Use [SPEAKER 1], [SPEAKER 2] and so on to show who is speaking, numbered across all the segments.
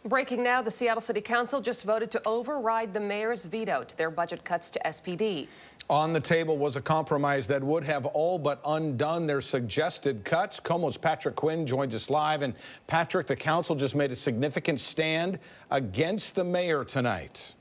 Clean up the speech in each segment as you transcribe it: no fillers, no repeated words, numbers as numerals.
[SPEAKER 1] Breaking now, the Seattle City Council just voted to override the mayor's veto to their budget cuts to SPD.
[SPEAKER 2] On the table was a compromise that would have all but undone their suggested cuts. KOMO's Patrick Quinn joins us live. And Patrick, the council just made a significant stand against the mayor tonight.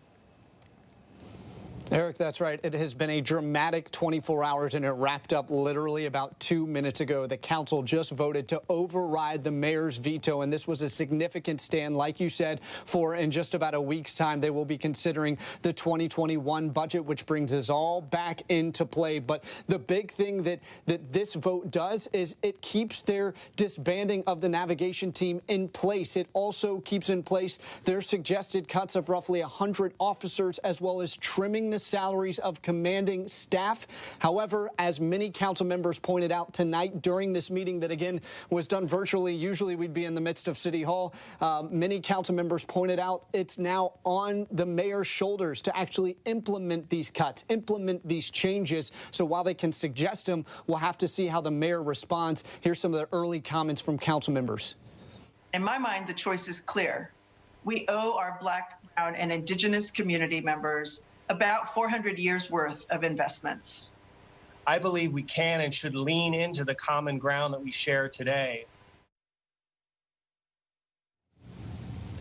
[SPEAKER 3] Eric, that's right. It has been a dramatic 24 hours, and it wrapped up literally about 2 minutes ago. The council just voted to override the mayor's veto, and this was a significant stand, like you said, for in just about a week's time. They will be considering the 2021 budget, which brings us all back into play. But the big thing that this vote does is it keeps their disbanding of the navigation team in place. It also keeps in place their suggested cuts of roughly 100 officers, as well as trimming the salaries of commanding staff. However, as many council members pointed out tonight during this meeting that, again, was done virtually, usually we'd be in the midst of City Hall, many council members pointed out it's now on the mayor's shoulders to actually implement these cuts, implement these changes. So while they can suggest them, we'll have to see how the mayor responds. Here's some of the early comments from council members.
[SPEAKER 4] In my mind, the choice is clear. We owe our Black, Brown, and Indigenous community members about 400 years worth of investments.
[SPEAKER 5] I believe we can and should lean into the common ground that we share today.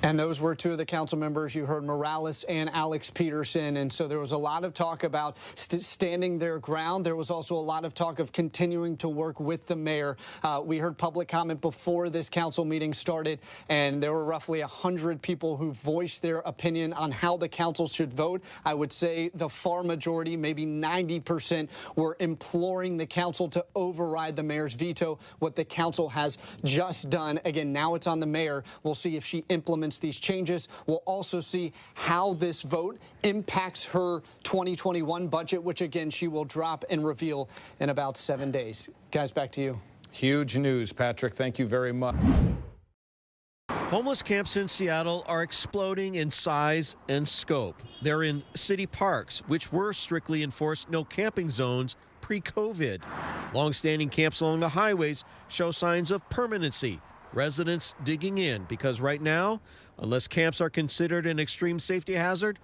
[SPEAKER 3] And those were two of the council members. You heard Morales and Alex Pedersen. And so there was a lot of talk about standing their ground. There was also a lot of talk of continuing to work with the mayor. We heard public comment before this council meeting started, and there were roughly 100 people who voiced their opinion on how the council should vote. I would say the far majority, maybe 90%, were imploring the council to override the mayor's veto, what the council has just done. Again, now it's on the mayor. We'll see if she implements these changes. We'll also see how this vote impacts her 2021 budget, which again she will drop and reveal in about 7 days. Guys, back to you.
[SPEAKER 2] Huge news, Patrick. Thank you very much.
[SPEAKER 6] Homeless camps in Seattle are exploding in size and scope. They're in city parks, which were strictly enforced no camping zones pre-COVID. Long-standing camps along the highways show signs of permanency. Residents digging in because right now, unless camps are considered an extreme safety hazard,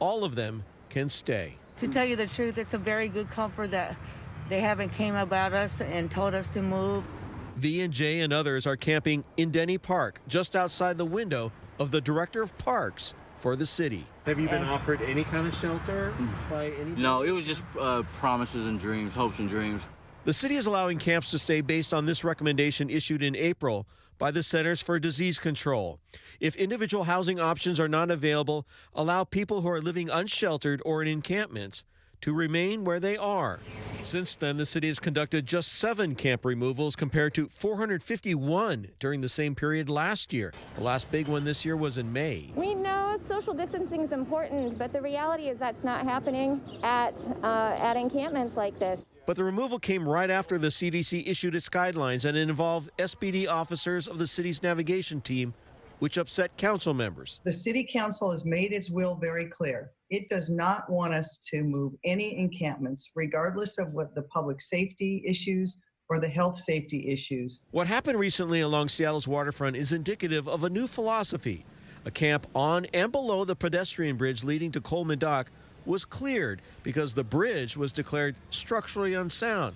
[SPEAKER 6] all of them can stay.
[SPEAKER 7] To tell you the truth, it's a very good comfort that they haven't came about us and told us to move.
[SPEAKER 6] V&J and others are camping in Denny Park, just outside the window of the director of parks for the city.
[SPEAKER 8] Have you been offered any kind of shelter by anybody?
[SPEAKER 9] No, it was just promises and dreams, hopes and dreams.
[SPEAKER 6] The city is allowing camps to stay based on this recommendation issued in April by the Centers for Disease Control. If individual housing options are not available, allow people who are living unsheltered or in encampments to remain where they are. Since then, the city has conducted just 7 camp removals compared to 451 during the same period last year. The last big one this year was in May.
[SPEAKER 10] We know social distancing is important, but the reality is that's not happening at encampments like this.
[SPEAKER 6] But the removal came right after the CDC issued its guidelines, and it involved SPD officers of the city's navigation team, which upset council members.
[SPEAKER 4] The city council has made its will very clear. It does not want us to move any encampments, regardless of what the public safety issues or the health safety issues.
[SPEAKER 6] What happened recently along Seattle's waterfront is indicative of a new philosophy. A camp on and below the pedestrian bridge leading to Coleman Dock was cleared because the bridge was declared structurally unsound.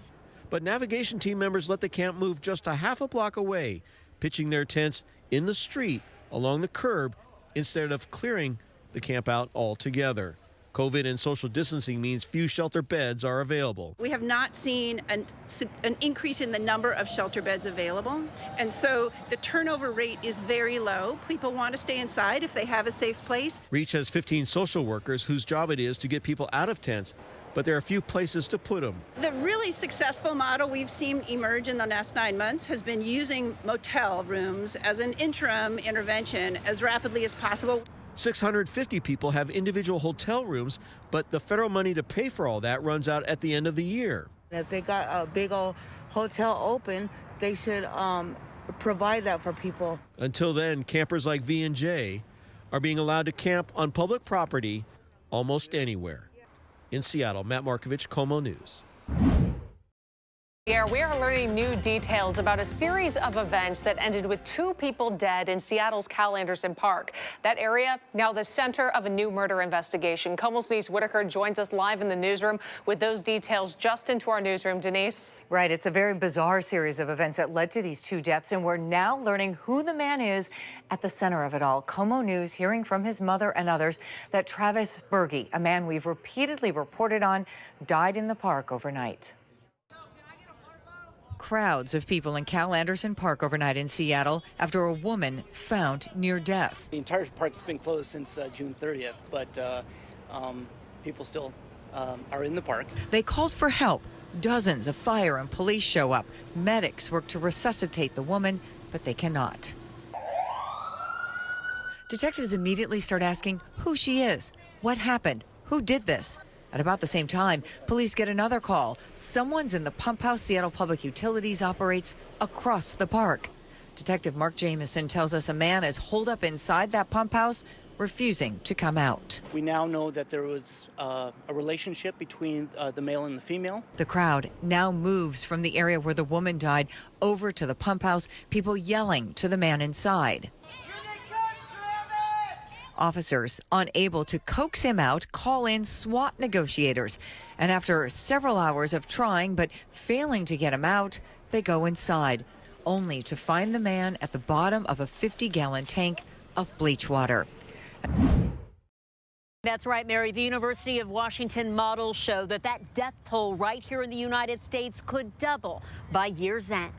[SPEAKER 6] But navigation team members let the camp move just a half a block away, pitching their tents in the street along the curb instead of clearing the camp out altogether. COVID and social distancing means few shelter beds are available.
[SPEAKER 11] We have not seen an increase in the number of shelter beds available, and so the turnover rate is very low. People want to stay inside if they have a safe place.
[SPEAKER 6] Reach has 15 social workers whose job it is to get people out of tents, but there are few places to put them.
[SPEAKER 11] The really successful model we've seen emerge in the last 9 months has been using motel rooms as an interim intervention as rapidly as possible.
[SPEAKER 6] 650 people have individual hotel rooms, but the federal money to pay for all that runs out at the end of the year.
[SPEAKER 7] If they got a big old hotel open, they should provide that for people.
[SPEAKER 6] Until then, campers like V&J are being allowed to camp on public property almost anywhere. In Seattle, Matt Markovich, KOMO News.
[SPEAKER 1] Yeah, we are learning new details about a series of events that ended with 2 people dead in Seattle's Cal Anderson Park. That area now the center of a new murder investigation. KOMO's Denise Whitaker joins us live in the newsroom with those details just into our newsroom. Denise?
[SPEAKER 12] Right. It's a very bizarre series of events that led to these 2 deaths, and we're now learning who the man is at the center of it all. KOMO News hearing from his mother and others that Travis Berge, a man we've repeatedly reported on, died in the park overnight. Crowds of people in Cal Anderson Park overnight in Seattle after a woman found near death.
[SPEAKER 13] The entire park's been closed since June 30th, but people still are in the park.
[SPEAKER 12] They called for help. Dozens of fire and police show up. Medics work to resuscitate the woman, but they cannot. Detectives immediately start asking who she is, what happened, who did this. At about the same time, police get another call. Someone's in the pump house Seattle Public Utilities operates across the park. Detective Mark Jamieson tells us a man is holed up inside that pump house, refusing to come out.
[SPEAKER 13] We now know that there was a relationship between the male and the female.
[SPEAKER 12] The crowd now moves from the area where the woman died over to the pump house, people yelling to the man inside. Officers, unable to coax him out, call in SWAT negotiators. And after several hours of trying but failing to get him out, they go inside, only to find the man at the bottom of a 50-gallon tank of bleach water.
[SPEAKER 14] That's right, Mary. The University of Washington models show that death toll right here in the United States could double by year's end.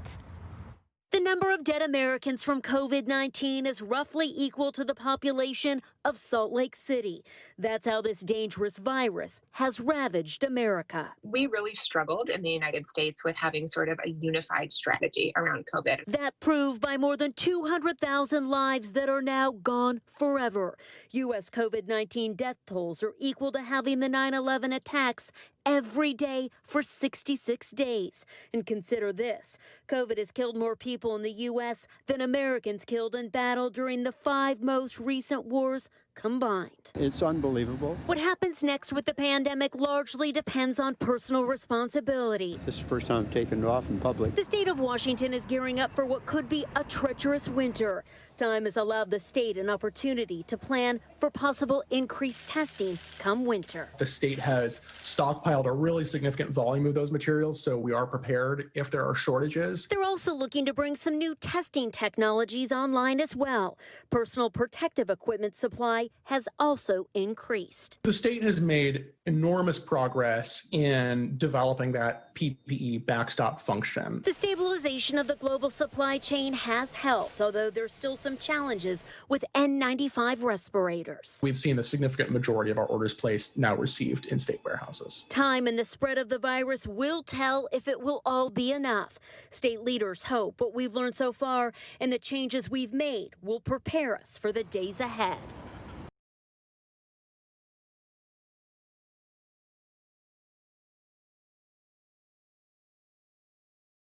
[SPEAKER 14] The number of dead Americans from COVID-19 is roughly equal to the population of Salt Lake City. That's how this dangerous virus has ravaged America.
[SPEAKER 15] We really struggled in the United States with having sort of a unified strategy around COVID.
[SPEAKER 14] That proved by more than 200,000 lives that are now gone forever. U.S. COVID-19 death tolls are equal to having the 9/11 attacks every day for 66 days. And consider this, COVID has killed more people in the U.S. than Americans killed in battle during the 5 most recent wars combined.
[SPEAKER 16] It's unbelievable.
[SPEAKER 14] What happens next with the pandemic largely depends on personal responsibility.
[SPEAKER 16] This is the first time I've taken it off in public.
[SPEAKER 14] The state of Washington is gearing up for what could be a treacherous winter. Time has allowed the state an opportunity to plan for possible increased testing come winter.
[SPEAKER 17] The state has stockpiled a really significant volume of those materials, so we are prepared if there are shortages.
[SPEAKER 14] They're also looking to bring some new testing technologies online as well. Personal protective equipment supply has also increased.
[SPEAKER 17] The state has made enormous progress in developing that PPE backstop function.
[SPEAKER 14] The stabilization of the global supply chain has helped, although there's still some challenges with N95 respirators.
[SPEAKER 17] We've seen the significant majority of our orders placed now received in state warehouses.
[SPEAKER 14] Time and the spread of the virus will tell if it will all be enough. State leaders hope what we've learned so far and the changes we've made will prepare us for the days ahead.